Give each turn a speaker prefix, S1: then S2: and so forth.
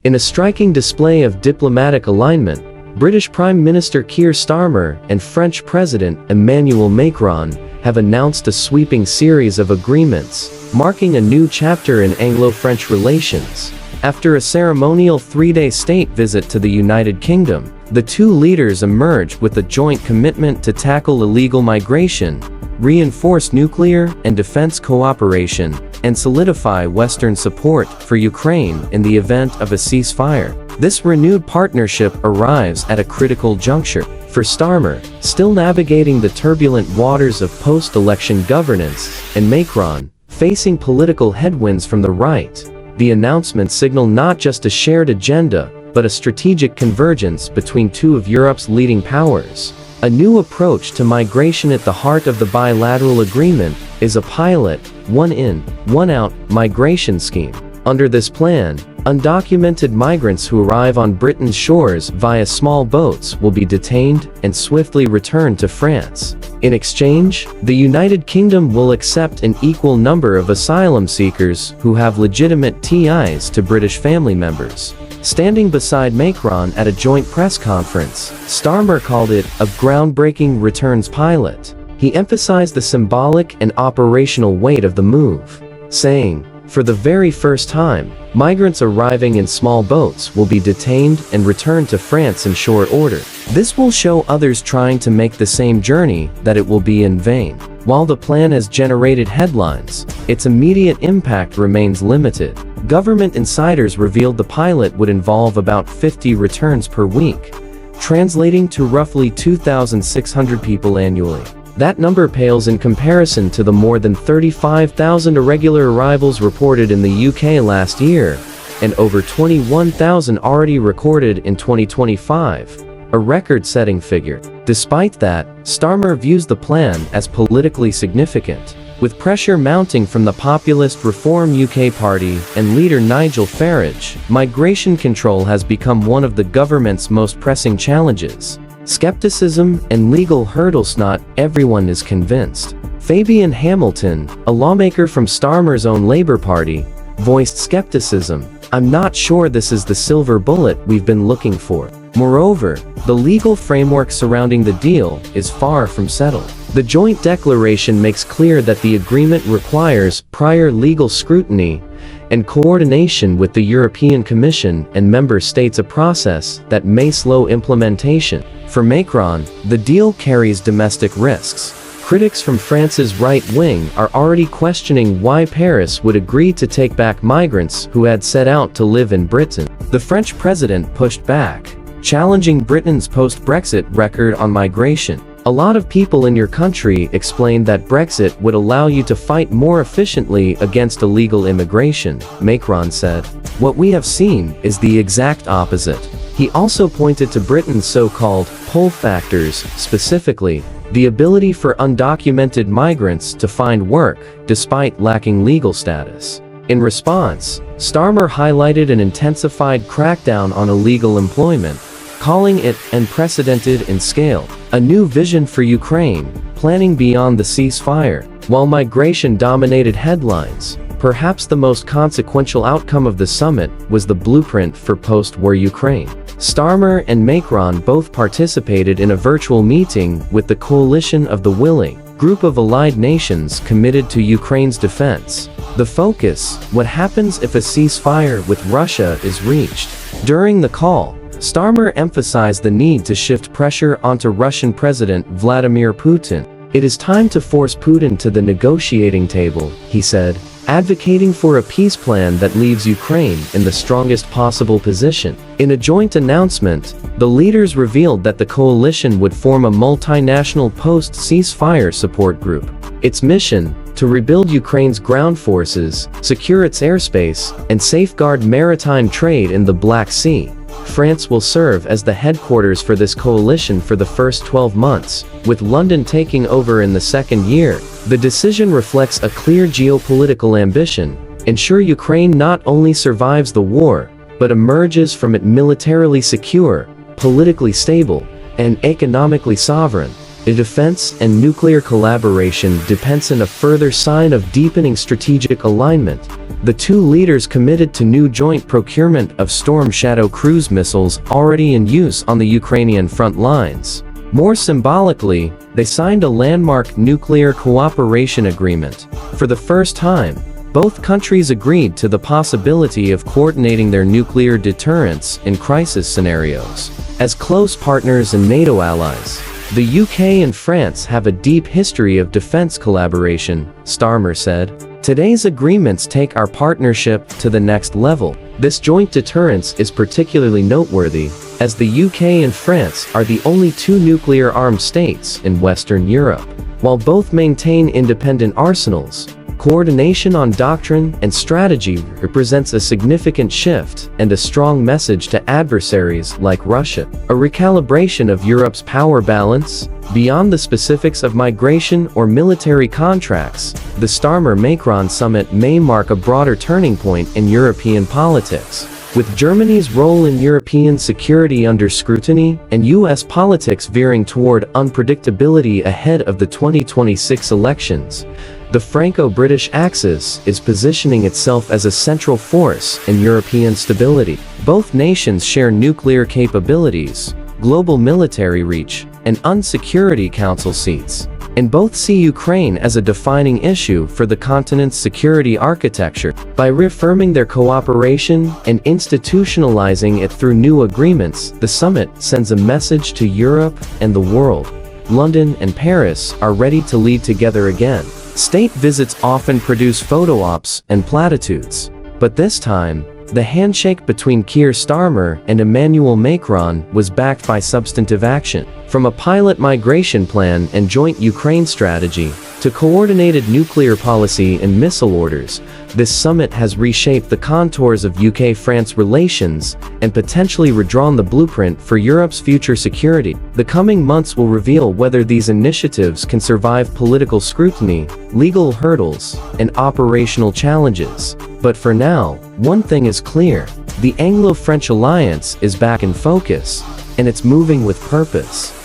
S1: In a striking display of diplomatic alignment, British Prime Minister Keir Starmer and French President Emmanuel Macron have announced a sweeping series of agreements, marking a new chapter in Anglo-French relations. After a ceremonial three-day state visit to the United Kingdom, the two leaders emerged with a joint commitment to tackle illegal migration, reinforce nuclear and defense cooperation, and solidify Western support for Ukraine in the event of a ceasefire. This renewed partnership arrives at a critical juncture. For Starmer, still navigating the turbulent waters of post-election governance, and Macron, facing political headwinds from the right, the announcements signal not just a shared agenda, but a strategic convergence between two of Europe's leading powers. A new approach to migration at the heart of the bilateral agreement is a pilot, one-in, one-out migration scheme. Under this plan, undocumented migrants who arrive on Britain's shores via small boats will be detained and swiftly returned to France. In exchange, the United Kingdom will accept an equal number of asylum seekers who have legitimate ties to British family members. Standing beside Macron at a joint press conference, Starmer called it a groundbreaking returns pilot. He emphasized the symbolic and operational weight of the move, saying, "For the very first time, migrants arriving in small boats will be detained and returned to France in short order. This will show others trying to make the same journey that it will be in vain." While the plan has generated headlines, its immediate impact remains limited. Government insiders revealed the pilot would involve about 50 returns per week, translating to roughly 2,600 people annually. That number pales in comparison to the more than 35,000 irregular arrivals reported in the UK last year, and over 21,000 already recorded in 2025, a record-setting figure. Despite that, Starmer views the plan as politically significant. With pressure mounting from the populist Reform UK Party and leader Nigel Farage, migration control has become one of the government's most pressing challenges. Skepticism and legal hurdles. Not everyone is convinced. Fabian Hamilton, a lawmaker from Starmer's own Labour Party, voiced skepticism. "I'm not sure this is the silver bullet we've been looking for." Moreover, the legal framework surrounding the deal is far from settled. The joint declaration makes clear that the agreement requires prior legal scrutiny and coordination with the European Commission and member states, a process that may slow implementation. For Macron, the deal carries domestic risks. Critics from France's right wing are already questioning why Paris would agree to take back migrants who had set out to live in Britain. The French president pushed back, challenging Britain's post-Brexit record on migration. "A lot of people in your country explained that Brexit would allow you to fight more efficiently against illegal immigration," Macron said. "What we have seen is the exact opposite." He also pointed to Britain's so-called pull factors, specifically, the ability for undocumented migrants to find work despite lacking legal status. In response, Starmer highlighted an intensified crackdown on illegal employment, calling it unprecedented in scale. A new vision for Ukraine, planning beyond the ceasefire. While migration dominated headlines, perhaps the most consequential outcome of the summit was the blueprint for post-war Ukraine. Starmer and Macron both participated in a virtual meeting with the Coalition of the Willing, group of allied nations committed to Ukraine's defense. The focus, what happens if a ceasefire with Russia is reached. During the call, Starmer emphasized the need to shift pressure onto Russian President Vladimir Putin. "It is time to force Putin to the negotiating table," he said, advocating for a peace plan that leaves Ukraine in the strongest possible position. In a joint announcement, the leaders revealed that the coalition would form a multinational post-ceasefire support group. Its mission, to rebuild Ukraine's ground forces, secure its airspace, and safeguard maritime trade in the Black Sea. France will serve as the headquarters for this coalition for the first 12 months, with London taking over in the second year. The decision reflects a clear geopolitical ambition: ensure Ukraine not only survives the war, but emerges from it militarily secure, politically stable, and economically sovereign. A defense and nuclear collaboration depends on a further sign of deepening strategic alignment. The two leaders committed to new joint procurement of Storm Shadow cruise missiles already in use on the Ukrainian front lines. More symbolically, they signed a landmark nuclear cooperation agreement. For the first time, both countries agreed to the possibility of coordinating their nuclear deterrence in crisis scenarios. As close partners and NATO allies, the UK and France have a deep history of defense collaboration, Starmer said. Today's agreements take our partnership to the next level. This joint deterrence is particularly noteworthy, as the UK and France are the only two nuclear-armed states in Western Europe. While both maintain independent arsenals, coordination on doctrine and strategy represents a significant shift and a strong message to adversaries like Russia. A recalibration of Europe's power balance. Beyond the specifics of migration or military contracts, the Starmer-Macron summit may mark a broader turning point in European politics. With Germany's role in European security under scrutiny and US politics veering toward unpredictability ahead of the 2026 elections, the Franco-British axis is positioning itself as a central force in European stability. Both nations share nuclear capabilities, global military reach, and UN-Security Council seats, and both see Ukraine as a defining issue for the continent's security architecture. By reaffirming their cooperation and institutionalizing it through new agreements, the summit sends a message to Europe and the world. London and Paris are ready to lead together again. State visits often produce photo ops and platitudes, but this time, the handshake between Keir Starmer and Emmanuel Macron was backed by substantive action. From a pilot migration plan and joint Ukraine strategy, to coordinated nuclear policy and missile orders, this summit has reshaped the contours of UK-France relations and potentially redrawn the blueprint for Europe's future security. The coming months will reveal whether these initiatives can survive political scrutiny, legal hurdles, and operational challenges. But for now, one thing is clear: the Anglo-French alliance is back in focus, and it's moving with purpose.